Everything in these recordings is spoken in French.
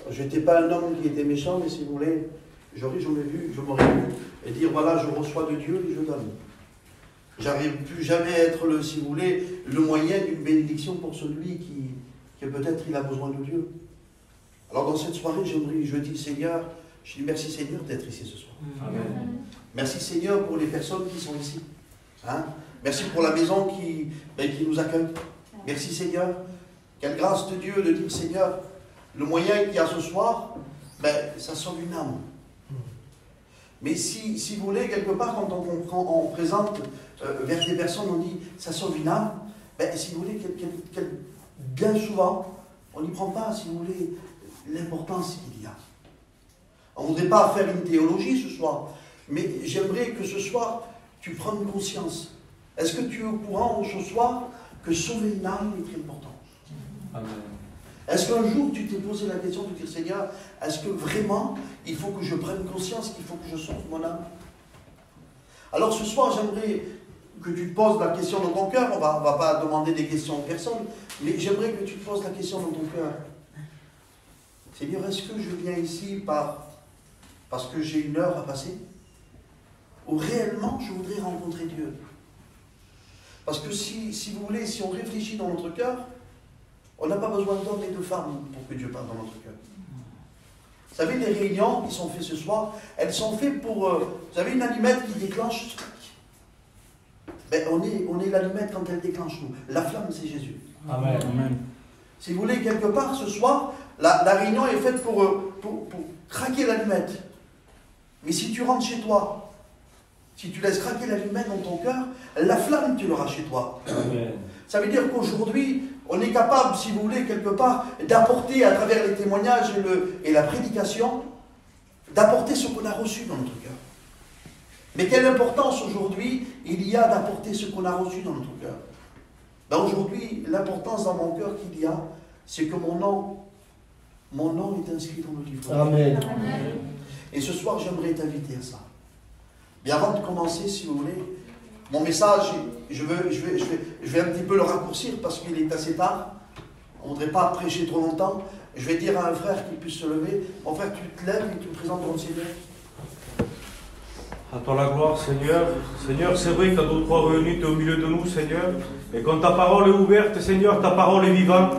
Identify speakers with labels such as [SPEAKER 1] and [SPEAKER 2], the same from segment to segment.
[SPEAKER 1] je n'étais pas un homme qui était méchant, mais si vous voulez, je m'aurais vu et dire voilà, je reçois de Dieu et je donne. J'arrive plus jamais à être, si vous voulez, le moyen d'une bénédiction pour celui qui peut-être il a besoin de Dieu. Alors dans cette soirée, je dis Seigneur, je dis merci Seigneur d'être ici ce soir.
[SPEAKER 2] Amen.
[SPEAKER 1] Merci Seigneur pour les personnes qui sont ici. Hein? Merci pour la maison qui nous accueille. Merci Seigneur. Quelle grâce de Dieu de dire Seigneur, le moyen qu'il y a ce soir, ça sauve une âme. Mais si vous voulez, quelque part, quand on présente vers des personnes, on dit ça sauve une âme, si vous voulez, bien souvent, on n'y prend pas, si vous voulez, l'importance qu'il y a. On ne voudrait pas faire une théologie ce soir, mais j'aimerais que ce soir, tu prennes conscience. Est-ce que tu es au courant ce soir que sauver une âme est très important?
[SPEAKER 2] Amen.
[SPEAKER 1] Est-ce qu'un jour tu t'es posé la question de dire Seigneur, est-ce que vraiment il faut que je prenne conscience qu'il faut que je sauve mon âme? Alors ce soir, j'aimerais que tu te poses la question dans ton cœur. On va pas demander des questions aux personnes, mais j'aimerais que tu te poses la question dans ton cœur. Seigneur, est-ce que je viens ici parce que j'ai une heure à passer? Ou réellement je voudrais rencontrer Dieu? Parce que si vous voulez, si on réfléchit dans notre cœur, on n'a pas besoin d'hommes et de femmes pour que Dieu parle dans notre cœur. Vous savez, les réunions qui sont faites ce soir, elles sont faites pour... vous savez, une allumette qui déclenche... on est l'allumette quand elle déclenche nous. La flamme, c'est Jésus.
[SPEAKER 2] Amen. Amen.
[SPEAKER 1] Si vous voulez, quelque part, ce soir, la réunion est faite pour craquer l'allumette. Mais si tu rentres chez toi, si tu laisses craquer l'allumette dans ton cœur, la flamme, tu l'auras chez toi.
[SPEAKER 2] Amen.
[SPEAKER 1] Ça veut dire qu'aujourd'hui, on est capable, si vous voulez, quelque part, d'apporter à travers les témoignages et la prédication, d'apporter ce qu'on a reçu dans notre cœur. Mais quelle importance aujourd'hui il y a d'apporter ce qu'on a reçu dans notre cœur? Aujourd'hui, l'importance dans mon cœur qu'il y a, c'est que mon nom est inscrit dans le livre.
[SPEAKER 3] Amen.
[SPEAKER 1] Et ce soir, j'aimerais t'inviter à ça. Mais avant de commencer, si vous voulez, mon message, je vais un petit peu le raccourcir parce qu'il est assez tard. On ne voudrait pas prêcher trop longtemps. Je vais dire à un frère qui puisse se lever. Mon frère, tu te lèves et tu te présentes devant le Seigneur.
[SPEAKER 2] À toi la gloire, Seigneur. Seigneur, c'est vrai qu'à 2 ou 3 réunis, tu es au milieu de nous, Seigneur. Et quand ta parole est ouverte, Seigneur, ta parole est vivante.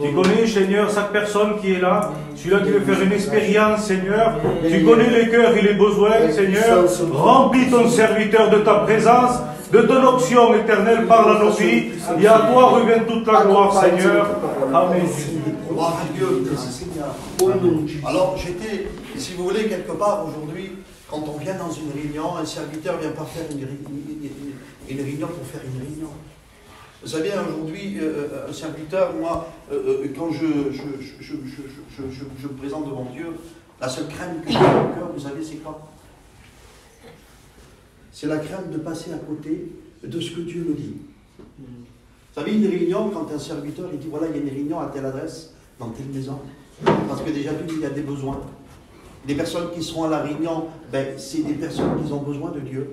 [SPEAKER 2] Tu connais, Seigneur, chaque personne qui est là. Celui-là qui veut faire une expérience, Seigneur. Tu connais les cœurs et les besoins, Seigneur. Remplis ton serviteur de ta présence, de ton option éternelle, parle à nos vies. Et à toi revient toute la gloire, Seigneur. Amen.
[SPEAKER 1] Gloire à Dieu, merci Seigneur. Alors, si vous voulez, quelque part aujourd'hui, quand on vient dans une réunion, un serviteur ne vient pas faire une réunion pour faire une réunion. Vous savez, aujourd'hui, un serviteur, moi, quand je me présente devant Dieu, la seule crainte que j'ai dans mon cœur, vous savez, c'est quoi? C'est la crainte de passer à côté de ce que Dieu me dit. Vous savez, une réunion, quand un serviteur il dit, voilà, il y a une réunion à telle adresse, dans telle maison, parce que déjà, il y a des besoins. Les personnes qui seront à la réunion, c'est des personnes qui ont besoin de Dieu.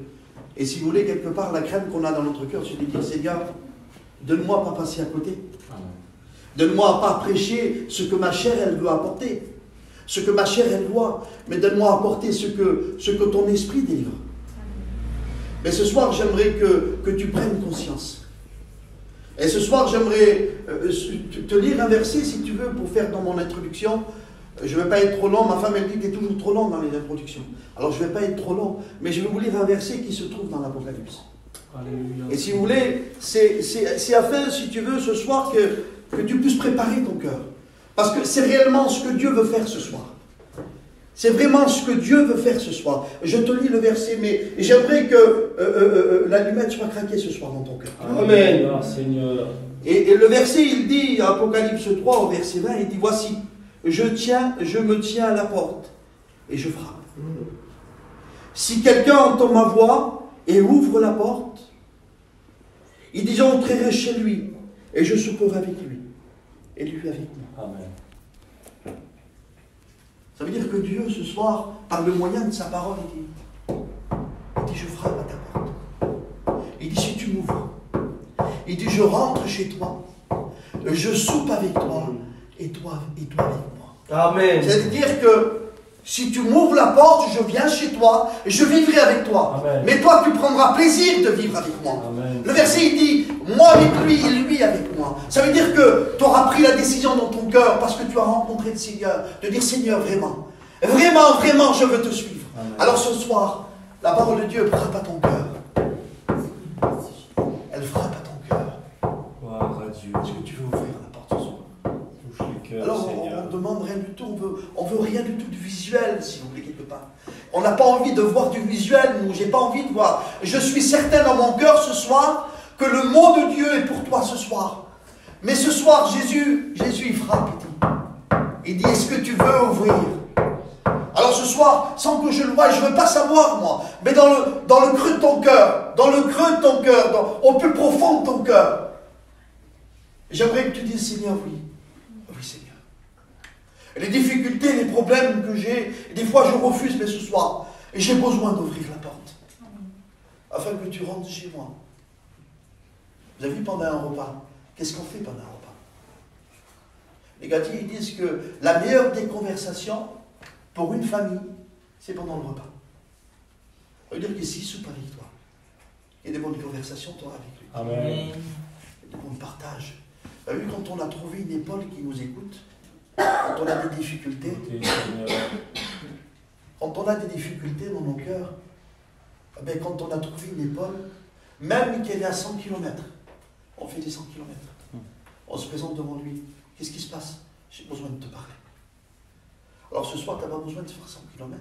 [SPEAKER 1] Et si vous voulez, quelque part, la crainte qu'on a dans notre cœur, c'est de dire, Seigneur, donne-moi à pas passer à côté. Donne-moi à pas prêcher ce que ma chair, elle veut apporter. Ce que ma chair, elle voit. Mais donne-moi à apporter ce que ton esprit délivre. Mais ce soir, j'aimerais que tu prennes conscience. Et ce soir, j'aimerais te lire un verset, si tu veux, pour faire dans mon introduction. Je ne vais pas être trop long. Ma femme, elle dit que tu es toujours trop long dans les introductions. Alors, je ne vais pas être trop long. Mais je vais vous lire un verset qui se trouve dans l'Apocalypse.
[SPEAKER 2] Alléluia.
[SPEAKER 1] Et si vous voulez, c'est afin, si tu veux, ce soir, que tu puisses préparer ton cœur. Parce que c'est réellement ce que Dieu veut faire ce soir. C'est vraiment ce que Dieu veut faire ce soir. Je te lis le verset, mais j'aimerais que l'allumette soit craquée ce soir dans ton cœur.
[SPEAKER 2] Amen. Amen. Seigneur.
[SPEAKER 1] Et le verset, il dit, Apocalypse 3, au verset 20, il dit, voici, je me tiens à la porte et je frappe. Si quelqu'un entend ma voix et ouvre la porte, il dit, j'entrerai chez lui et je souperai avec lui et lui avec moi.
[SPEAKER 2] Amen.
[SPEAKER 1] Ça veut dire que Dieu, ce soir, par le moyen de sa parole, il dit, je frappe à ta porte. Il dit, si tu m'ouvres, il dit, je rentre chez toi, je soupe avec toi et toi avec moi.
[SPEAKER 3] Amen.
[SPEAKER 1] C'est-à-dire que si tu m'ouvres la porte, je viens chez toi et je vivrai avec toi.
[SPEAKER 3] Amen.
[SPEAKER 1] Mais toi, tu prendras plaisir de vivre avec moi.
[SPEAKER 3] Amen.
[SPEAKER 1] Le verset, il dit, moi avec lui et lui avec moi. Ça veut dire que tu auras pris la décision dans ton cœur parce que tu as rencontré le Seigneur, de dire, Seigneur, vraiment, vraiment, vraiment, je veux te suivre.
[SPEAKER 3] Amen.
[SPEAKER 1] Alors ce soir, la parole de Dieu frappe à ton cœur. Elle frappe à ton cœur.
[SPEAKER 2] Gloire à Dieu.
[SPEAKER 1] Est-ce que tu veux ouvrir la porte ce soir?
[SPEAKER 2] Touche les cœurs,
[SPEAKER 1] Alors
[SPEAKER 2] Seigneur.
[SPEAKER 1] on ne demande rien du tout, on veut rien du tout de visuel, si vous voulez, quelque part. On n'a pas envie de voir du visuel, nous, j'ai pas envie de voir. Je suis certain dans mon cœur ce soir que le mot de Dieu est pour toi ce soir. Mais ce soir, Jésus il frappe, il dit, est-ce que tu veux ouvrir? Alors ce soir, sans que je le voie, je ne veux pas savoir moi, mais dans le creux de ton cœur, au plus profond de ton cœur, j'aimerais que tu dises, Seigneur, oui. Oui, Seigneur. Les difficultés, les problèmes que j'ai, des fois je refuse, mais ce soir, et j'ai besoin d'ouvrir la porte, afin que tu rentres chez moi. Vous avez vu pendant un repas, qu'est-ce qu'on fait pendant un repas? Les gars, ils disent que la meilleure des conversations pour une famille, c'est pendant le repas. Ça veut dire que s'il soupe avec toi, il y a des bonnes conversations, toi, avec lui.
[SPEAKER 3] Amen.
[SPEAKER 1] Il y a des bons partages. Vous avez vu, quand on a trouvé une épaule qui nous écoute, quand on a des difficultés, quand on a des difficultés dans nos cœurs, ben quand on a trouvé une épaule, même qu'elle est à 100 km, on fait des 100 km. On se présente devant lui. Qu'est-ce qui se passe? J'ai besoin de te parler. Alors ce soir, tu n'as pas besoin de faire 100 km.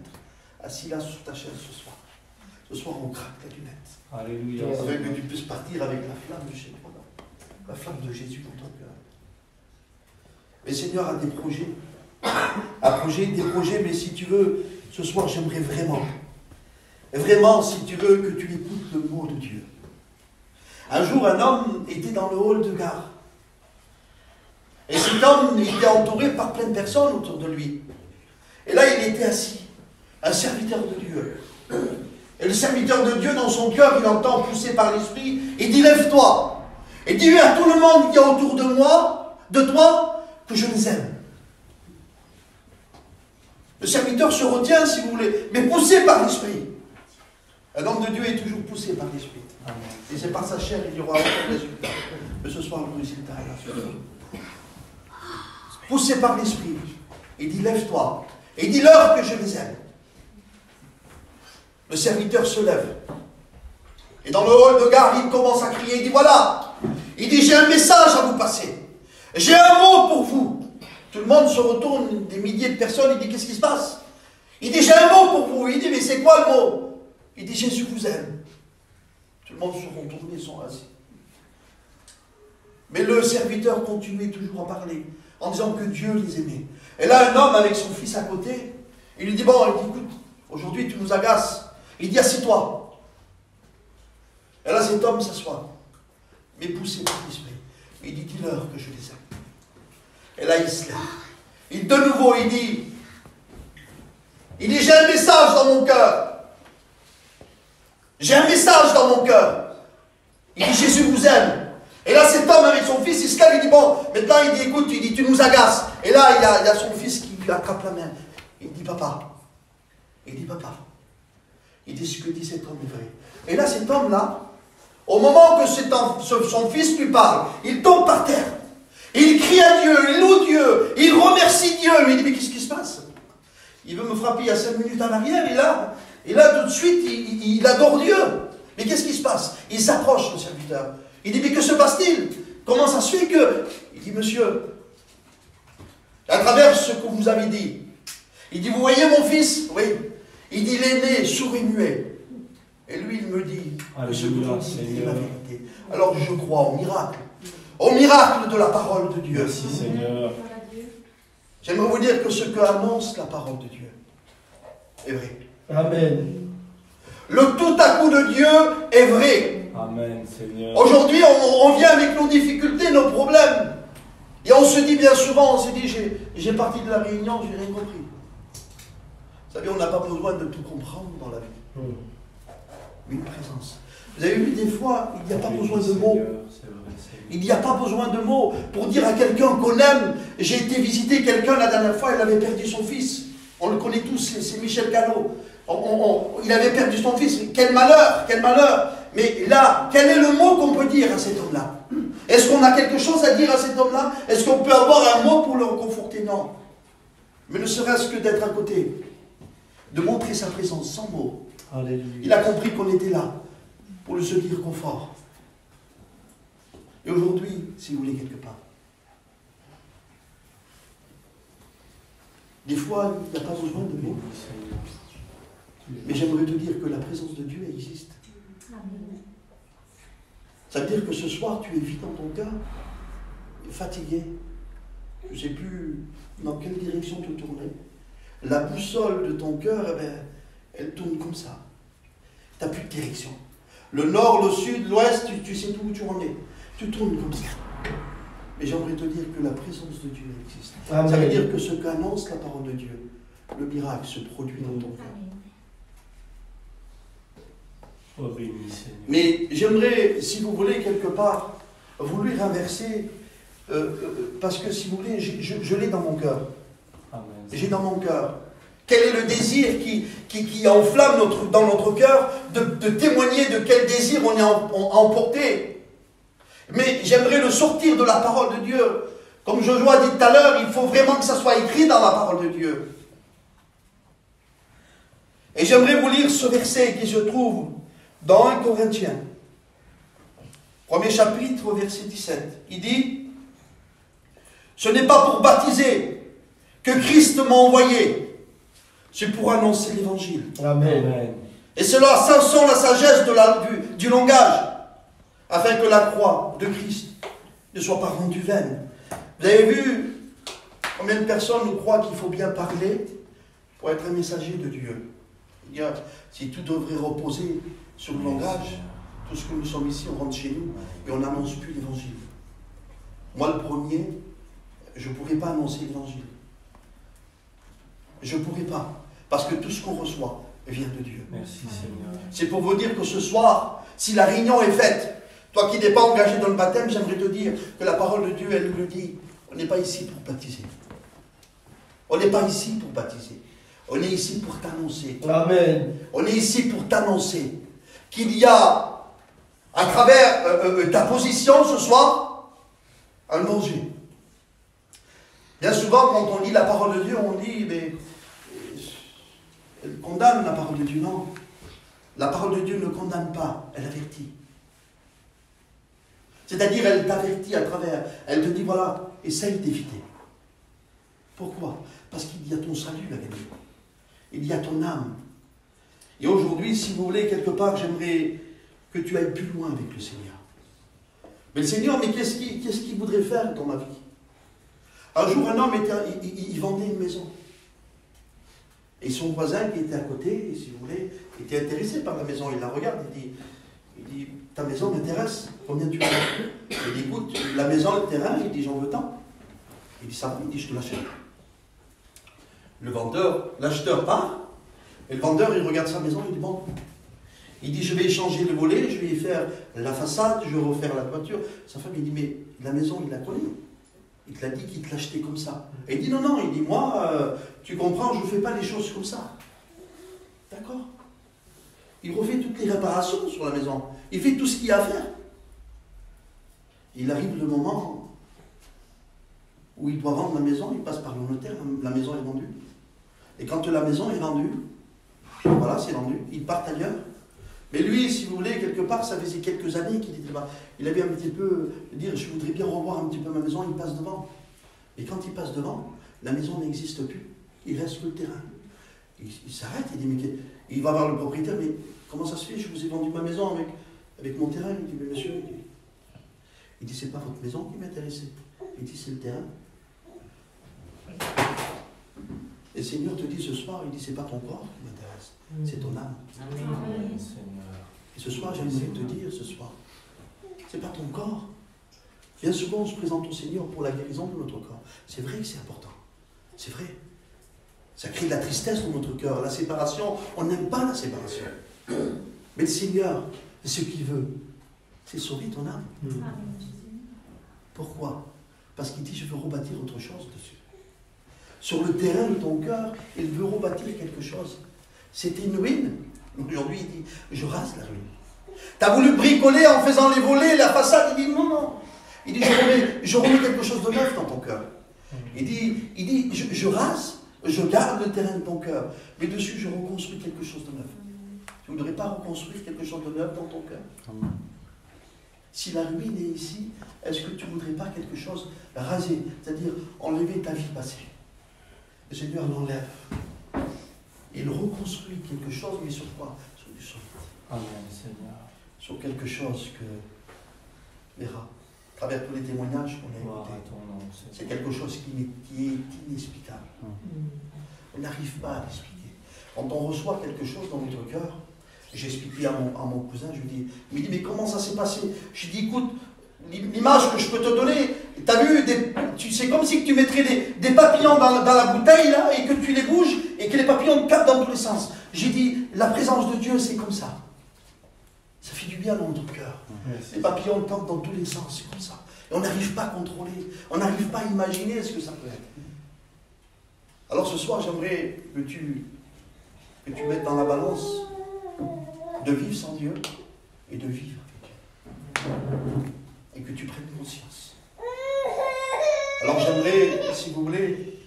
[SPEAKER 1] Assis là sur ta chaise ce soir. Ce soir, on craque ta lunette.
[SPEAKER 2] Alléluia.
[SPEAKER 1] Afin que tu puisses partir avec la flamme de chez toi. La flamme de Jésus dans ton cœur. Mais le Seigneur a des projets. Des projets, mais si tu veux, ce soir, j'aimerais vraiment, si tu veux, que tu écoutes le mot de Dieu. Un jour, un homme était dans le hall de gare. Et cet homme était entouré par plein de personnes autour de lui. Et là, il était assis, un serviteur de Dieu. Et le serviteur de Dieu, dans son cœur, il entend pousser par l'esprit, il dit, lève-toi. Et dis à tout le monde qui est autour de moi, de toi, que je les aime. Le serviteur se retient, si vous voulez, mais poussé par l'esprit. Un homme de Dieu est toujours poussé par l'esprit. Et c'est par sa chair qu'il y aura aucun résultat. Mais ce soir, le résultat est là. Poussé par l'esprit. Il dit, lève-toi. Et dis-leur que je les aime. Le serviteur se lève. Et dans le hall de gare, il commence à crier. Il dit, voilà. Il dit, j'ai un message à vous passer. J'ai un mot pour vous. Tout le monde se retourne, des milliers de personnes. Il dit, qu'est-ce qui se passe? Il dit, j'ai un mot pour vous. Il dit, mais c'est quoi le mot? Il dit, Jésus vous aime. Tout le monde se retourne et sont assis. Mais le serviteur continuait toujours à parler, en disant que Dieu les aimait. Et là, un homme avec son fils à côté, il lui dit, bon, il dit, écoute, aujourd'hui tu nous agaces. Il dit, assieds-toi. Et là, cet homme s'assoit, mais poussé par l'esprit. Il dit, dis-leur que je les aime. Et là, il se lève. Et de nouveau, il dit, j'ai un message dans mon cœur. J'ai un message dans mon cœur. Il dit, Jésus vous aime. Et là, cet homme avec son fils, il se lève, il dit, bon, maintenant, il dit, écoute, il dit, tu nous agaces. Et là, il y a son fils qui lui attrape la main. Il dit, papa. Il dit, papa. Il dit, ce que dit cet homme est vrai. Et là, cet homme-là, au moment que son fils lui parle, il tombe par terre. Il crie à Dieu, il loue Dieu, il remercie Dieu. Mais il dit, mais qu'est-ce qui se passe? Il veut me frapper il y a 5 minutes en arrière, et là, tout de suite, il adore Dieu. Mais qu'est-ce qui se passe? Il s'approche, le serviteur. Il dit, mais que se passe-t-il? Comment ça se fait que... Il dit, monsieur, à travers ce que vous avez dit, il dit, vous voyez mon fils? Oui. Il dit, il est né sourd et muet. Et lui, il me dit, que ce que vous dites est la vérité. Alors je crois au miracle de la parole de Dieu.
[SPEAKER 2] Merci Seigneur.
[SPEAKER 1] J'aimerais vous dire que ce que annonce la parole de Dieu est vrai.
[SPEAKER 3] Amen.
[SPEAKER 1] Le tout à coup de Dieu est vrai.
[SPEAKER 2] Amen Seigneur.
[SPEAKER 1] Aujourd'hui, on vient avec nos difficultés, nos problèmes. Et on se dit bien souvent, on se dit, j'ai parti de la réunion, j'ai rien compris. Vous savez, on n'a pas besoin de tout comprendre dans la vie. Une présence. Vous avez vu, des fois, il n'y a pas besoin de mots. Il n'y a pas besoin de mots pour dire à quelqu'un qu'on aime. J'ai été visiter quelqu'un la dernière fois, il avait perdu son fils. On le connaît tous, c'est Michel Cano. Il avait perdu son fils. Quel malheur, quel malheur. Mais là, quel est le mot qu'on peut dire à cet homme-là? Est-ce qu'on a quelque chose à dire à cet homme-là? Est-ce qu'on peut avoir un mot pour le réconforter? Non. Mais ne serait-ce que d'être à côté, de montrer sa présence sans mots. Alléluia. Il a compris qu'on était là pour lui secourir confort. Et aujourd'hui, si vous voulez, quelque part, des fois, il n'y a pas besoin de mots. Mais j'aimerais te dire que la présence de Dieu existe. Ça veut dire que ce soir, tu es vide dans ton cœur, fatigué. Tu ne sais plus dans quelle direction te tourner. La boussole de ton cœur, eh bien, elle tourne comme ça. Tu n'as plus de direction. Le nord, le sud, l'ouest, tu sais tout où tu en es. Tu tournes comme ça. Mais j'aimerais te dire que la présence de Dieu existe. Amen. Ça veut dire que ce qu'annonce la parole de Dieu, le miracle se produit dans ton cœur. Mais j'aimerais, si vous voulez, quelque part, vous lui renverser, parce que si vous voulez, je l'ai dans mon cœur. J'ai dans mon cœur. Quel est le désir qui enflamme dans notre cœur de témoigner de quel désir on est emporté. Mais j'aimerais le sortir de la parole de Dieu. Comme Joshua a dit tout à l'heure, il faut vraiment que ça soit écrit dans la parole de Dieu. Et j'aimerais vous lire ce verset qui se trouve dans 1 Corinthiens, premier chapitre, verset 17. Il dit, « Ce n'est pas pour baptiser que Christ m'a envoyé, c'est pour annoncer l'évangile. » Amen. Et cela sans la sagesse du langage, afin que la croix de Christ ne soit pas rendue vaine. Vous avez vu combien de personnes nous croient qu'il faut bien parler pour être un messager de Dieu? Si tout devrait reposer sur le langage, tout ce que nous sommes ici, on rentre chez nous et on n'annonce plus l'évangile. Moi, le premier, je ne pourrais pas annoncer l'évangile. Je ne pourrais pas. Parce que tout ce qu'on reçoit vient de Dieu. Merci Seigneur. C'est pour vous dire que ce soir, si la réunion est faite, toi qui n'es pas engagé dans le baptême, j'aimerais te dire que la parole de Dieu, elle le dit. On n'est pas ici pour baptiser. On n'est pas ici pour baptiser. On est ici pour t'annoncer. Amen. On est ici pour t'annoncer qu'il y a, à travers ta position ce soir, un danger. Bien souvent, quand on lit la parole de Dieu, on dit, mais elle condamne la parole de Dieu. Non. La parole de Dieu ne condamne pas, elle avertit. C'est-à-dire, elle t'avertit à travers, elle te dit, voilà, essaye d'éviter. Pourquoi? Parce qu'il y a ton salut à gagner. Il y a ton âme. Et aujourd'hui, si vous voulez, quelque part, j'aimerais que tu ailles plus loin avec le Seigneur. Mais le Seigneur, mais qu'est-ce qu'il voudrait faire dans ma vie? Un jour, un homme, il vendait une maison. Et son voisin qui était à côté, si vous voulez, était intéressé par la maison. Il la regarde, il dit, ta maison m'intéresse, combien tu veux? Il dit, écoute, la maison, le terrain, il dit, j'en veux tant. Il dit, ça va, il dit, je te l'achète. Le vendeur, l'acheteur part, et le vendeur, il regarde sa maison, il dit, bon, il dit, je vais échanger le volet, je vais y faire la façade, je vais refaire la toiture. Sa femme, il dit, mais la maison, il la connaît. Il te l'a dit qu'il te l'achetait comme ça. Et il dit, non, non, il dit, moi, tu comprends, je ne fais pas les choses comme ça. D'accord? Il refait toutes les réparations sur la maison. Il fait tout ce qu'il y a à faire. Il arrive le moment où il doit vendre la maison, il passe par le notaire, la maison est vendue. Et quand la maison est vendue, voilà, c'est vendu, il part ailleurs. Mais lui, si vous voulez, quelque part, ça faisait quelques années qu'il était là-bas. Il avait un petit peu dire, je voudrais bien revoir un petit peu ma maison, il passe devant. Et quand il passe devant, la maison n'existe plus. Il reste que le terrain. Il s'arrête, il dit, mais il va voir le propriétaire, mais comment ça se fait? Je vous ai vendu ma maison avec mon terrain. Il dit, mais monsieur, il dit, c'est pas votre maison qui m'intéressait. Il dit, c'est le terrain. Et le Seigneur te dit ce soir, il dit, c'est pas ton corps qui m'intéresse, c'est ton âme. Amen. Et ce soir, j'aimerais te dire, ce soir, c'est pas ton corps. Bien souvent, on se présente au Seigneur pour la guérison de notre corps. C'est vrai que c'est important. C'est vrai. Ça crée de la tristesse dans notre cœur. La séparation, on n'aime pas la séparation. Mais le Seigneur ce qu'il veut, c'est sauver ton âme. Pourquoi? Parce qu'il dit, je veux rebâtir autre chose dessus. Sur le terrain de ton cœur, il veut rebâtir quelque chose. C'était une ruine. Aujourd'hui, il dit, je rase la ruine. Tu as voulu bricoler en faisant les volets, la façade. Il dit, non, non. Il dit, je remets quelque chose de neuf dans ton cœur. Il dit je rase, je garde le terrain de ton cœur, mais dessus, je reconstruis quelque chose de neuf. Tu ne voudrais pas reconstruire quelque chose de neuf dans ton cœur? Si la ruine est ici, est-ce que tu ne voudrais pas quelque chose rasé, c'est-à-dire enlever ta vie passée? Le Seigneur l'enlève. Il reconstruit quelque chose, mais sur quoi? Sur du solide.
[SPEAKER 3] Amen, Seigneur.
[SPEAKER 1] Sur quelque chose que, verra, à travers tous les témoignages qu'on a écoutés, c'est quelque chose qui est inexplicable. On n'arrive pas à l'expliquer. Quand on reçoit quelque chose dans notre cœur, j'ai expliqué à mon cousin, je lui dis, il me dit, mais comment ça s'est passé? Je lui dis, écoute, l'image que je peux te donner, tu as vu, c'est comme si tu mettrais des papillons dans la bouteille, là, et que tu les bouges, et que les papillons capent dans tous les sens. J'ai dit, la présence de Dieu, c'est comme ça. Ça fait du bien dans notre cœur. Les papillons campent dans tous les sens, c'est comme ça. Et on n'arrive pas à contrôler, on n'arrive pas à imaginer ce que ça peut être. Alors ce soir, j'aimerais que tu mettes dans la balance de vivre sans Dieu et de vivre avec Dieu. Et que tu prennes conscience. Alors j'aimerais, si vous voulez,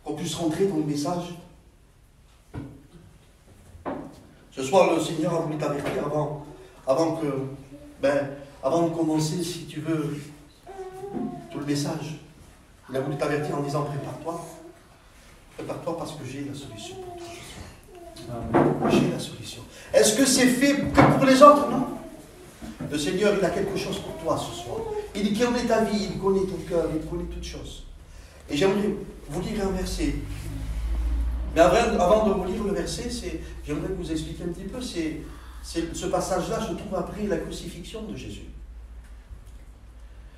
[SPEAKER 1] qu'on puisse rentrer dans le message. Ce soir, le Seigneur a voulu t'avertir avant de commencer, si tu veux, tout le message. Il a voulu t'avertir en disant, prépare-toi. Prépare-toi parce que j'ai la solution pour toi ce soir. J'ai la solution. Est-ce que c'est fait que pour les autres? Non. Le Seigneur, il a quelque chose pour toi ce soir. Il connaît ta vie, il connaît ton cœur, il connaît toutes choses. Et j'aimerais vous lire un verset. Mais avant de vous lire le verset, j'aimerais vous expliquer un petit peu. Ce passage-là se trouve après la crucifixion de Jésus.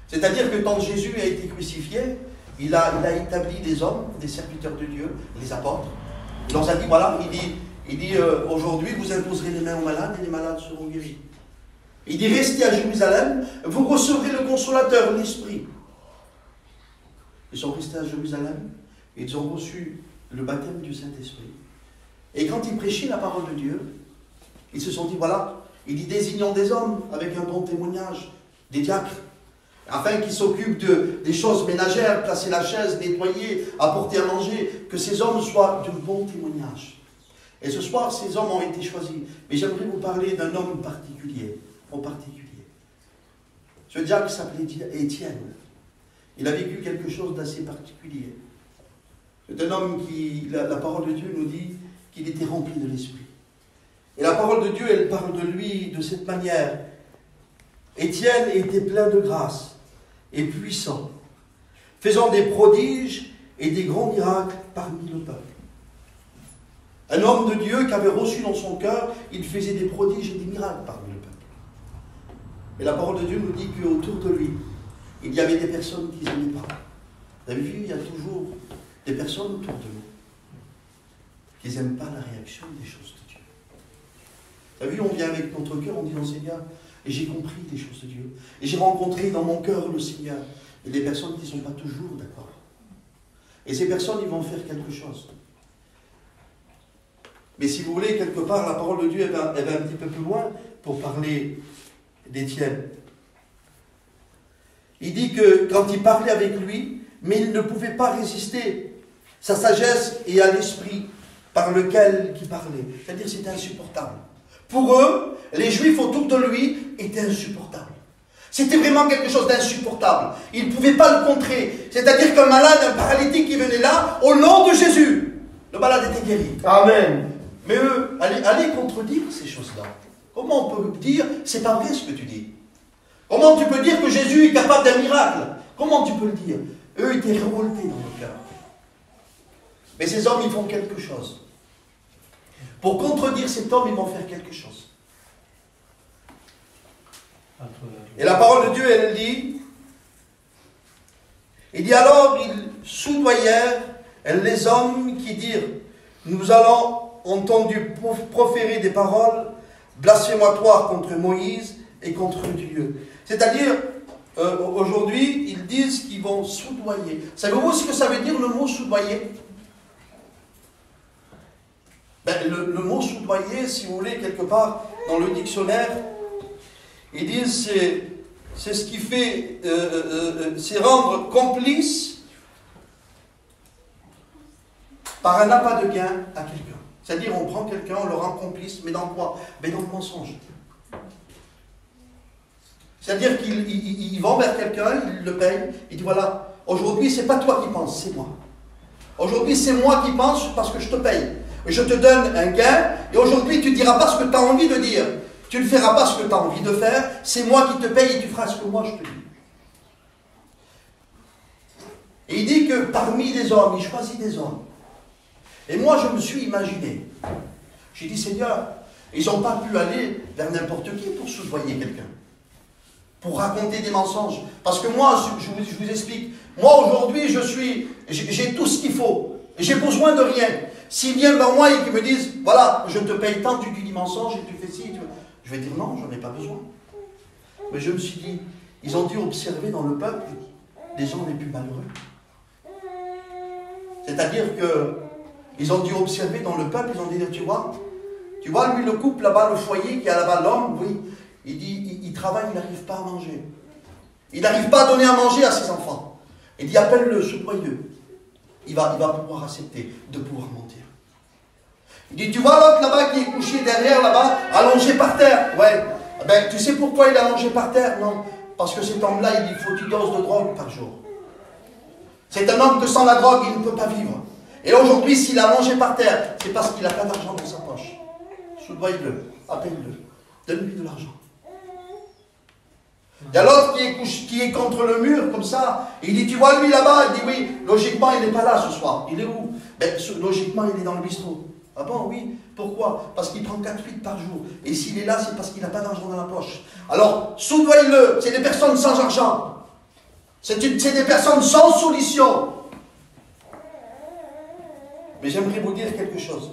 [SPEAKER 1] C'est-à-dire que quand Jésus a été crucifié, il a établi des hommes, des serviteurs de Dieu, les apôtres. Il leur a dit, voilà, il dit aujourd'hui, vous imposerez les mains aux malades et les malades seront guéris. Il dit, restez à Jérusalem, vous recevrez le Consolateur, l'Esprit. Ils sont restés à Jérusalem, et ils ont reçu le baptême du Saint-Esprit. Et quand ils prêchaient la parole de Dieu, ils se sont dit, voilà, il dit, désignons des hommes avec un bon témoignage, des diacres, afin qu'ils s'occupent des choses ménagères, placer la chaise, nettoyer, apporter à manger, que ces hommes soient de bon témoignage. Et ce soir, ces hommes ont été choisis. Mais j'aimerais vous parler d'un homme particulier, en particulier. Ce diacre s'appelait Étienne. Il a vécu quelque chose d'assez particulier. C'est un homme qui, la parole de Dieu nous dit qu'il était rempli de l'Esprit. Et la parole de Dieu, elle parle de lui de cette manière. Étienne était plein de grâce et puissant, faisant des prodiges et des grands miracles parmi le peuple. Un homme de Dieu qui avait reçu dans son cœur, il faisait des prodiges et des miracles parmi le peuple. Et la parole de Dieu nous dit qu'autour de lui, il y avait des personnes qui n'aimaient pas. Vous avez vu, il y a toujours des personnes autour de nous qui n'aiment pas la réaction des choses de Dieu. Vous avez vu, on vient avec notre cœur, on dit non Seigneur, et j'ai compris les choses de Dieu. Et j'ai rencontré dans mon cœur le Seigneur. Et des personnes qui ne sont pas toujours d'accord. Et ces personnes, ils vont faire quelque chose. Mais si vous voulez, quelque part, la parole de Dieu, elle va un petit peu plus loin pour parler d'Étienne. Il dit que quand il parlait avec lui, mais il ne pouvait pas résister. Sa sagesse et à l'esprit par lequel il parlait. C'est-à-dire que c'était insupportable. Pour eux, les Juifs autour de lui étaient insupportables. C'était vraiment quelque chose d'insupportable. Ils ne pouvaient pas le contrer. C'est-à-dire qu'un malade, un paralytique qui venait là, au nom de Jésus, le malade était guéri.
[SPEAKER 3] Amen.
[SPEAKER 1] Mais eux, allez contredire ces choses-là. Comment on peut dire, c'est pas vrai ce que tu dis? Comment tu peux dire que Jésus est capable d'un miracle? Comment tu peux le dire? Eux étaient révoltés dans le cœur. Mais ces hommes, ils font quelque chose. Pour contredire cet homme, ils vont faire quelque chose. Et la parole de Dieu, elle dit, il dit alors, ils soudoyèrent les hommes qui dirent, nous allons entendu proférer des paroles blasphématoire contre Moïse et contre Dieu. C'est-à-dire, aujourd'hui, ils disent qu'ils vont soudoyer. Savez-vous ce que ça veut dire le mot soudoyer? Le mot soudoyer, si vous voulez, quelque part dans le dictionnaire, ils disent c'est ce qui fait, c'est rendre complice par un appât de gain à quelqu'un. C'est-à-dire, on prend quelqu'un, on le rend complice, mais dans quoi? Mais dans le mensonge. C'est-à-dire qu'il va vers quelqu'un, il le paye, il dit voilà, aujourd'hui, c'est pas toi qui penses, c'est moi. Aujourd'hui, c'est moi qui pense parce que je te paye. Je te donne un gain, et aujourd'hui, tu ne diras pas ce que tu as envie de dire. Tu ne feras pas ce que tu as envie de faire, c'est moi qui te paye et tu feras ce que moi je te dis. Et il dit que parmi les hommes, il choisit des hommes. Et moi, je me suis imaginé. J'ai dit, Seigneur, ils n'ont pas pu aller vers n'importe qui pour soudoyer quelqu'un. Pour raconter des mensonges. Parce que moi, je vous explique, moi aujourd'hui, j'ai tout ce qu'il faut. J'ai besoin de rien. S'ils viennent vers moi et qu'ils me disent, voilà, je te paye tant, tu dis du mensonge et tu fais ci, je vais dire non, j'en ai pas besoin. Mais je me suis dit, ils ont dû observer dans le peuple les gens les plus malheureux. C'est-à-dire qu'ils ont dû observer dans le peuple, ils ont dit, tu vois, lui, le couple là-bas, le foyer, qui a là-bas l'homme, oui, il dit, il travaille, il n'arrive pas à manger. Il n'arrive pas à donner à manger à ses enfants. Il dit, appelle-le, soudoyeux. Il va pouvoir accepter de pouvoir mentir. Il dit, tu vois l'autre là-bas qui est couché derrière là-bas, allongé par terre. Ouais. Ben, tu sais pourquoi il est allongé par terre? Non. Parce que cet homme-là, il faut 10 doses de drogue par jour. C'est un homme que sans la drogue, il ne peut pas vivre. Et aujourd'hui, s'il est allongé par terre, c'est parce qu'il n'a pas d'argent dans sa poche. Soudoie-le, appelle-le, donne-lui de l'argent. Il y a l'autre qui est contre le mur, comme ça. Et il dit, tu vois lui là-bas? Il dit, oui, logiquement, il n'est pas là ce soir. Il est où? Ben, logiquement, il est dans le bistrot. Ah bon, oui. Pourquoi? Parce qu'il prend 4 huîtres par jour. Et s'il est là, c'est parce qu'il n'a pas d'argent dans la poche. Alors, soudoie-le. C'est des personnes sans argent. C'est des personnes sans solution. Mais j'aimerais vous dire quelque chose.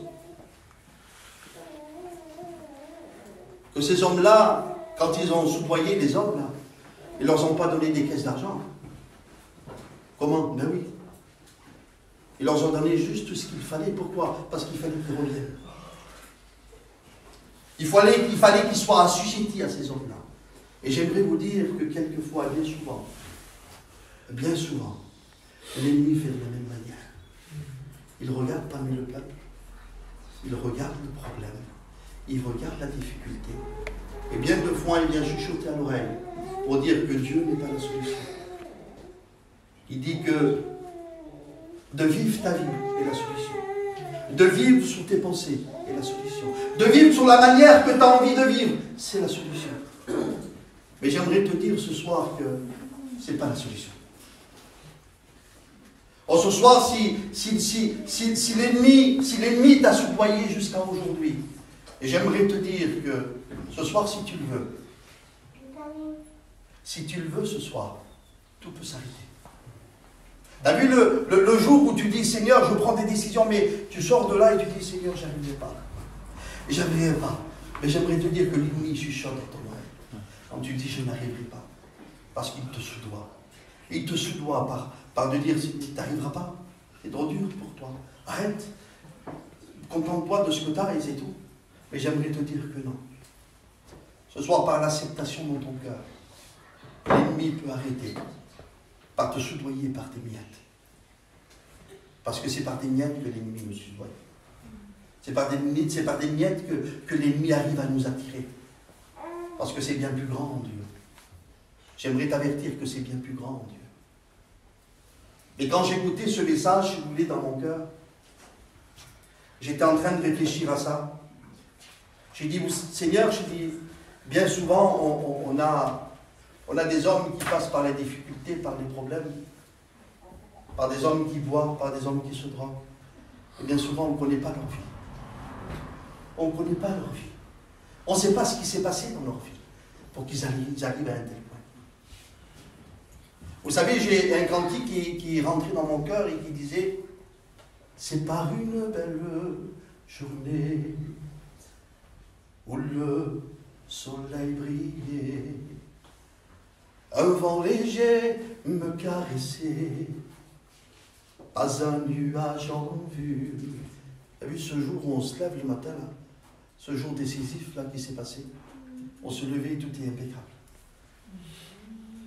[SPEAKER 1] Que ces hommes-là, quand ils ont soudoyé les hommes, là, ils ne leur ont pas donné des caisses d'argent. Comment? Ben oui. Ils leur ont donné juste ce qu'il fallait. Pourquoi? Parce qu'il fallait qu'ils reviennent. Il fallait qu'ils soient assujettis à ces hommes-là. Et j'aimerais vous dire que quelquefois, bien souvent, l'ennemi fait de la même manière. Il regarde parmi le peuple, il regarde le problème, il regarde la difficulté. Et bien de fois, il vient chuchoter à l'oreille pour dire que Dieu n'est pas la solution. Il dit que de vivre ta vie est la solution. De vivre sous tes pensées est la solution. De vivre sur la manière que tu as envie de vivre, c'est la solution. Mais j'aimerais te dire ce soir que ce n'est pas la solution. Oh, ce soir, si l'ennemi t'a soudoyé jusqu'à aujourd'hui, et j'aimerais te dire que ce soir, si tu le veux ce soir, tout peut s'arrêter. Tu as vu le jour où tu dis, Seigneur, je prends des décisions, mais tu sors de là et tu dis, Seigneur, j'arriverai pas. J'arriverai pas. Mais j'aimerais te dire que l'ennemi chuchote dans ton oreille. Quand tu dis, je n'arriverai pas. Parce qu'il te soudoie. Il te soudoie par de dire, tu n'arriveras pas. C'est trop dur pour toi. Arrête. Contente-toi de ce que tu as et c'est tout. Mais j'aimerais te dire que non. Ce soir, par l'acceptation dans ton cœur, l'ennemi peut arrêter par te soudoyer par tes miettes. Parce que c'est par tes miettes que l'ennemi nous soudoie. C'est par des miettes que l'ennemi arrive à nous attirer. Parce que c'est bien plus grand en Dieu. J'aimerais t'avertir que c'est bien plus grand en Dieu. Et quand j'écoutais ce message, si vous voulez, dans mon cœur, j'étais en train de réfléchir à ça. J'ai dit, Seigneur, j'ai dit, bien souvent, on a des hommes qui passent par les difficultés, par les problèmes, par des hommes qui boivent, par des hommes qui se droguent. Et bien souvent, on ne connaît pas leur vie. On ne connaît pas leur vie. On ne sait pas ce qui s'est passé dans leur vie pour qu'ils arrivent à un tel point. Vous savez, j'ai un cantique qui est rentré dans mon cœur et qui disait « C'est par une belle journée où le soleil brillait. Un vent léger me caressait, pas un nuage en vue. Vous avez vu ce jour où on se lève le matin, là, ce jour décisif là qui s'est passé? On se levait et tout est impeccable.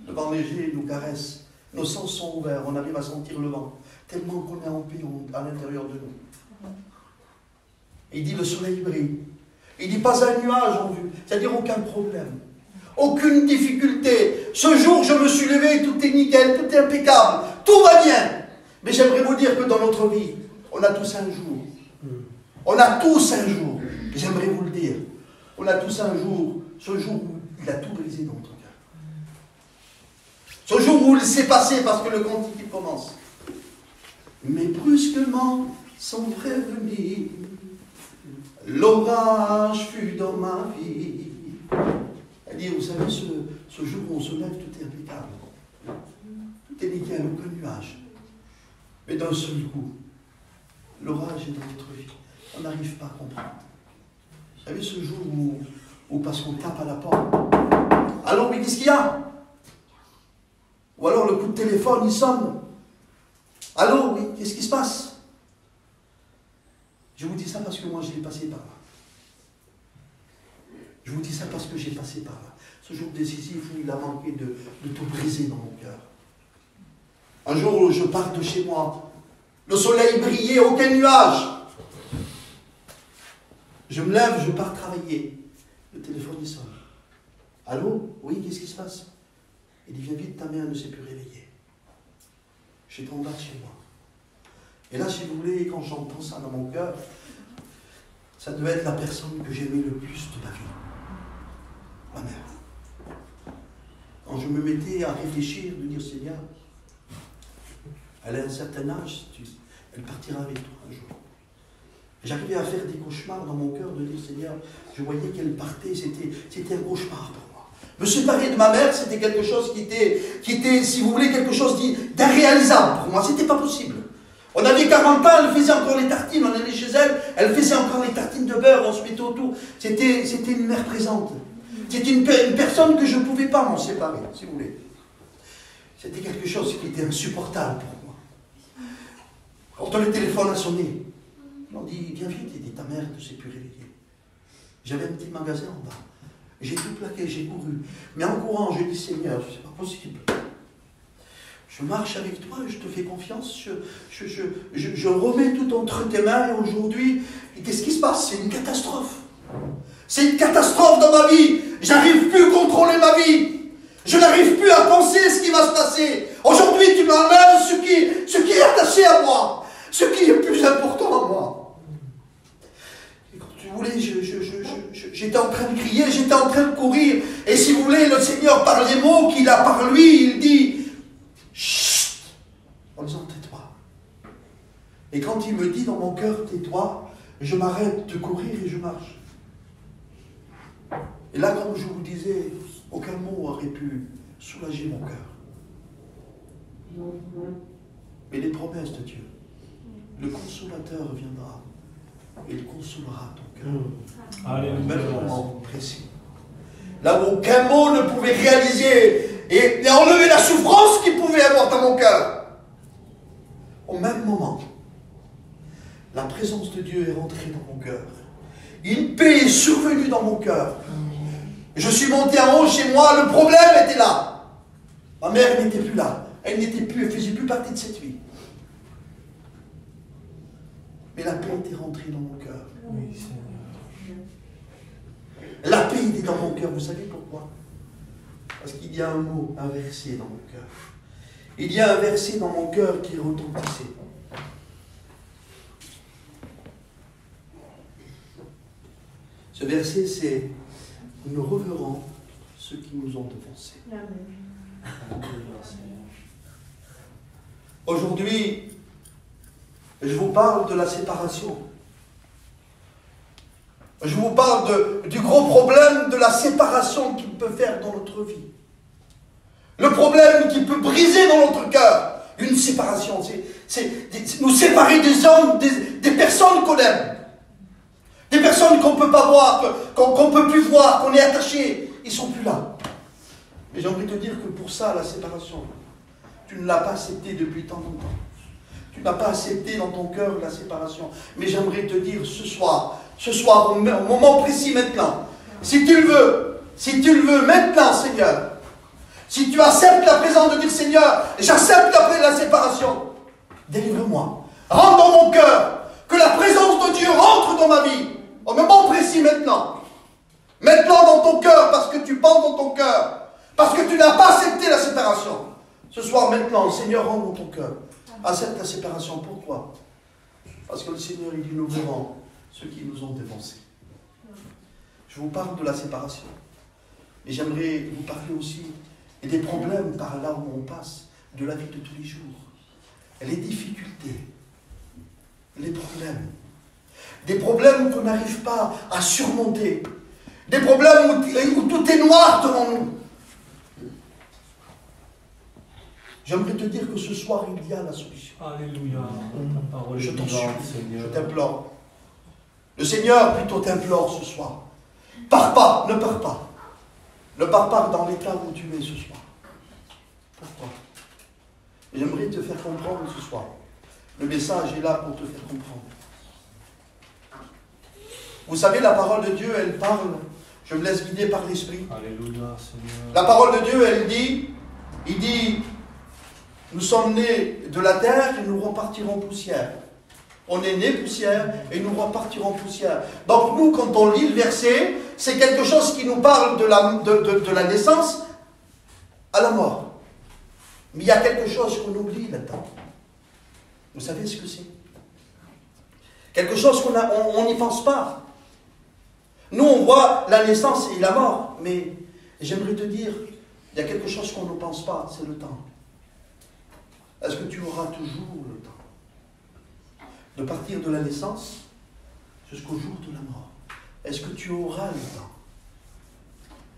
[SPEAKER 1] Le vent léger nous caresse, nos sens sont ouverts, on arrive à sentir le vent, tellement qu'on est en paix à l'intérieur de nous. Il dit le soleil brille. Il dit pas un nuage en vue, c'est-à-dire aucun problème, aucune difficulté. Ce jour, je me suis levé, tout est nickel, tout est impeccable, tout va bien. Mais j'aimerais vous dire que dans notre vie, on a tous un jour. On a tous un jour. J'aimerais vous le dire. On a tous un jour, ce jour où il a tout brisé dans notre cœur. Ce jour où il s'est passé parce que le cantique il commence. Mais brusquement, sans prévenir, l'orage fut dans ma vie. Elle dit, vous savez, ce jour où on se lève, tout est impeccable. Tout est nickel, aucun nuage. Mais d'un seul coup, l'orage est dans notre vie. On n'arrive pas à comprendre. Vous savez, ce jour où parce qu'on tape à la porte, alors, mais qu'est-ce qu'il y a? Ou alors le coup de téléphone, il sonne. Allô, oui, qu'est-ce qui se passe? Je vous dis ça parce que moi, je l'ai passé par là. Je vous dis ça parce que j'ai passé par là. Ce jour décisif où il a manqué de tout briser dans mon cœur. Un jour où je pars de chez moi, le soleil brillait, aucun nuage. Je me lève, je pars travailler. Le téléphone, il sonne. Allô? Oui, qu'est-ce qui se passe? Il dit, viens vite, ta mère ne s'est plus réveillée. J'étais en bas de chez moi. Et là, si vous voulez, quand j'entends ça dans mon cœur, ça devait être la personne que j'aimais le plus de ma vie. Ma mère. Quand je me mettais à réfléchir, de dire, Seigneur, elle a un certain âge, elle partira avec toi un jour. J'arrivais à faire des cauchemars dans mon cœur, de dire, Seigneur, je voyais qu'elle partait, c'était un cauchemar pour moi. Me séparer de ma mère, c'était quelque chose qui était, si vous voulez, quelque chose d'irréalisable pour moi, c'était pas possible. On avait 40 ans, elle faisait encore les tartines, on allait chez elle, elle faisait encore les tartines de beurre, on se mettait autour. C'était une mère présente. C'était une personne que je ne pouvais pas m'en séparer, si vous voulez. C'était quelque chose qui était insupportable pour moi. Quand le téléphone a sonné, on dit, viens vite, il dit, ta mère ne s'est plus réveillée. J'avais un petit magasin en bas. J'ai tout plaqué, j'ai couru. Mais en courant, je dis, Seigneur, c'est pas possible. Je marche avec toi, je te fais confiance, je remets tout entre tes mains et aujourd'hui, qu'est-ce qui se passe? C'est une catastrophe. C'est une catastrophe dans ma vie. J'arrive plus à contrôler ma vie. Je n'arrive plus à penser ce qui va se passer. Aujourd'hui, tu m'enlèves ce qui est attaché à moi, ce qui est plus important à moi. Et quand tu voulais, j'étais en train de crier, j'étais en train de courir. Et si vous voulez, le Seigneur, par les mots qu'il a par lui, il dit, chut, en disant tais-toi. Et quand il me dit dans mon cœur tais-toi, je m'arrête de courir et je marche. Et là, comme je vous disais, aucun mot aurait pu soulager mon cœur. Mais les promesses de Dieu, le consolateur viendra et il consolera ton cœur. Alléluia. Même moment précis. Là où aucun mot ne pouvait réaliser et enlever la souffrance qu'il pouvait avoir dans mon cœur. Au même moment, la présence de Dieu est rentrée dans mon cœur. Une paix est survenue dans mon cœur. Je suis monté en haut chez moi, le problème était là. Ma mère n'était plus là. Elle faisait plus partie de cette vie. Mais la paix était rentrée dans mon cœur. Oui, Seigneur. La paix était dans mon cœur. Vous savez pourquoi? Parce qu'il y a un mot, un verset dans mon cœur. Il y a un verset dans mon cœur qui retentissait. Ce verset, c'est « Nous reverrons ceux qui nous ont devancés ». Aujourd'hui, je vous parle de la séparation. Je vous parle du gros problème de la séparation qu'il peut faire dans notre vie. Le problème qui peut briser dans notre cœur. Une séparation, c'est nous séparer des hommes, des personnes qu'on aime. Des personnes qu'on ne peut pas voir, qu'on ne peut plus voir, qu'on est attaché, ils ne sont plus là. Mais j'ai envie de te dire que pour ça, la séparation, tu ne l'as pas acceptée depuis tant longtemps. Tu n'as pas accepté dans ton cœur la séparation. Mais j'aimerais te dire ce soir, au moment précis maintenant, si tu le veux maintenant, Seigneur, si tu acceptes la présence de dire, Seigneur, j'accepte la séparation, délivre-moi. Rentre dans mon cœur, que la présence de Dieu rentre dans ma vie, au moment précis maintenant. Maintenant dans ton cœur, parce que tu penses dans ton cœur, parce que tu n'as pas accepté la séparation. Ce soir maintenant, Seigneur, rentre dans ton cœur. Accepte la séparation. Pourquoi? Parce que le Seigneur, il dit, nous verrons ceux qui nous ont dévancés. Je vous parle de la séparation. Mais j'aimerais vous parler aussi des problèmes par là où on passe, de la vie de tous les jours. Les difficultés, les problèmes. Des problèmes qu'on n'arrive pas à surmonter. Des problèmes où tout est noir devant nous. J'aimerais te dire que ce soir, il y a la solution.
[SPEAKER 2] Alléluia.
[SPEAKER 1] Je t'en supplie, je t'implore. Le Seigneur plutôt t'implore ce soir. Pars pas, ne pars pas. Ne pars pas dans l'état où tu es ce soir. Pourquoi? J'aimerais te faire comprendre ce soir. Le message est là pour te faire comprendre. Vous savez, la parole de Dieu, elle parle. Je me laisse guider par l'Esprit.
[SPEAKER 2] Alléluia, Seigneur.
[SPEAKER 1] La parole de Dieu, elle dit, il dit, nous sommes nés de la terre et nous repartirons poussière. On est né poussière et nous repartirons poussière. Donc nous, quand on lit le verset, c'est quelque chose qui nous parle de la naissance à la mort. Mais il y a quelque chose qu'on oublie là-dedans. Vous savez ce que c'est? Quelque chose qu'on n'y pense pas. Nous, on voit la naissance et la mort, mais j'aimerais te dire, il y a quelque chose qu'on ne pense pas, c'est le temps. Est-ce que tu auras toujours le temps de partir de la naissance jusqu'au jour de la mort? Est-ce que tu auras le temps?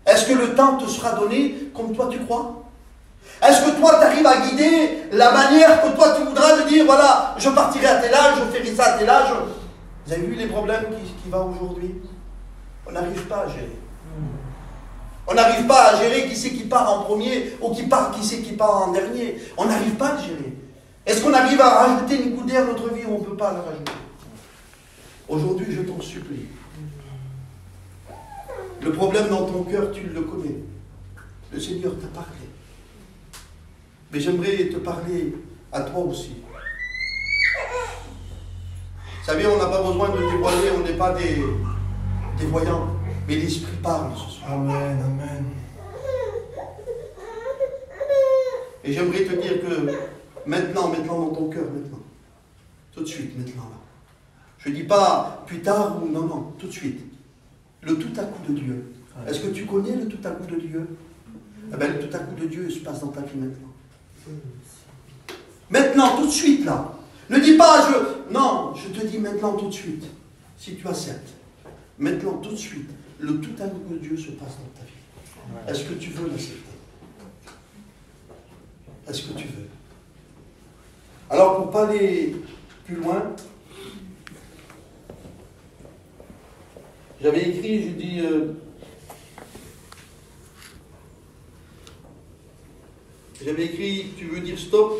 [SPEAKER 1] Est-ce que le temps te sera donné comme toi tu crois? Est-ce que toi tu arrives à guider la manière que toi tu voudras de dire, voilà, je partirai à tel âge, je ferai ça à tel âge? Vous avez vu les problèmes qui vont aujourd'hui? On n'arrive pas à gérer. On n'arrive pas à gérer qui c'est qui part en premier ou qui c'est qui part en dernier. On n'arrive pas à le gérer. Est-ce qu'on arrive à rajouter une goutte d'air à notre vie ou on ne peut pas la rajouter? Aujourd'hui, je t'en supplie. Le problème dans ton cœur, tu le connais. Le Seigneur t'a parlé. Mais j'aimerais te parler à toi aussi. Vous savez, on n'a pas besoin de dévoiler, on n'est pas des voyants. Mais l'Esprit parle ce soir.
[SPEAKER 3] Amen, amen.
[SPEAKER 1] Et j'aimerais te dire que maintenant dans ton cœur, maintenant. Tout de suite, maintenant là. Je ne dis pas plus tard ou non, tout de suite. Le tout à coup de Dieu. Est-ce que tu connais le tout à coup de Dieu? Eh bien, le tout à coup de Dieu se passe dans ta vie maintenant. Maintenant, tout de suite là. Ne dis pas non, je te dis maintenant tout de suite. Si tu acceptes. Maintenant, tout de suite. Le tout à coup de Dieu se passe dans ta vie. Est-ce que tu veux l'accepter? Est-ce que tu veux? Alors, pour ne pas aller plus loin, j'avais écrit, je dis, j'avais écrit, tu veux dire stop?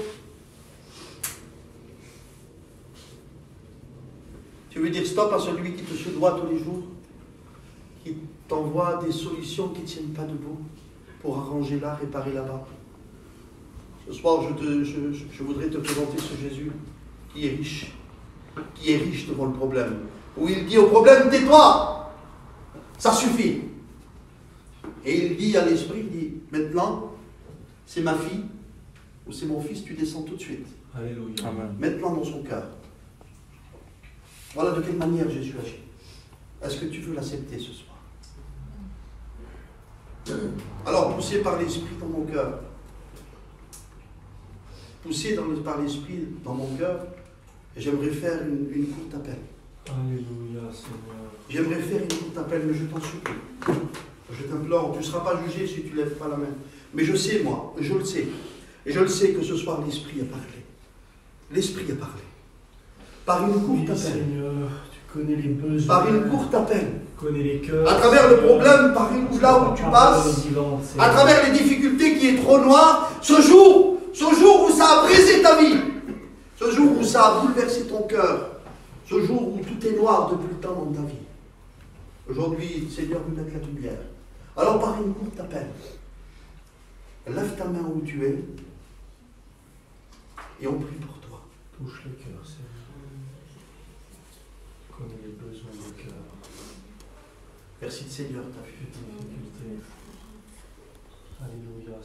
[SPEAKER 1] Tu veux dire stop à celui qui te se doit tous les jours, qui t'envoie des solutions qui ne tiennent pas debout pour arranger là, réparer là-bas. Ce soir, je voudrais te présenter ce Jésus qui est riche devant le problème. Où il dit au problème, tais-toi, ça suffit. Et il dit à l'esprit, il dit, maintenant, c'est ma fille ou c'est mon fils, tu descends tout de suite.
[SPEAKER 2] Alléluia.
[SPEAKER 3] Amen.
[SPEAKER 1] Maintenant dans son cœur. Voilà de quelle manière Jésus agit. Est-ce que tu veux l'accepter ce soir? Alors, poussé par l'Esprit dans mon cœur, poussé par l'Esprit dans mon cœur, j'aimerais faire une courte appel.
[SPEAKER 2] Alléluia, Seigneur.
[SPEAKER 1] J'aimerais faire une courte appel, mais je t'en supplie. Je t'implore, tu ne seras pas jugé si tu ne lèves pas la main. Mais je sais, moi, je le sais. Et je le sais que ce soir, l'Esprit a parlé. L'Esprit a parlé. Par une courte appel.
[SPEAKER 2] Seigneur,
[SPEAKER 3] connais les besoins.
[SPEAKER 1] par une courte appel,
[SPEAKER 3] Connais les cœurs.
[SPEAKER 1] à travers le problème, là où tu passes, à travers les difficultés qui est trop noir, ce jour où ça a brisé ta vie, ce jour où ça a bouleversé ton cœur, ce jour où tout est noir depuis le temps dans ta vie. Aujourd'hui, Seigneur, nous mettre la lumière. Alors, par une courte appel, lève ta main où tu es et on prie pour toi.
[SPEAKER 3] Touche le cœur, Seigneur. Connais les besoins du cœur.
[SPEAKER 1] Merci, Seigneur, ta vie.
[SPEAKER 3] Les difficultés. Alléluia.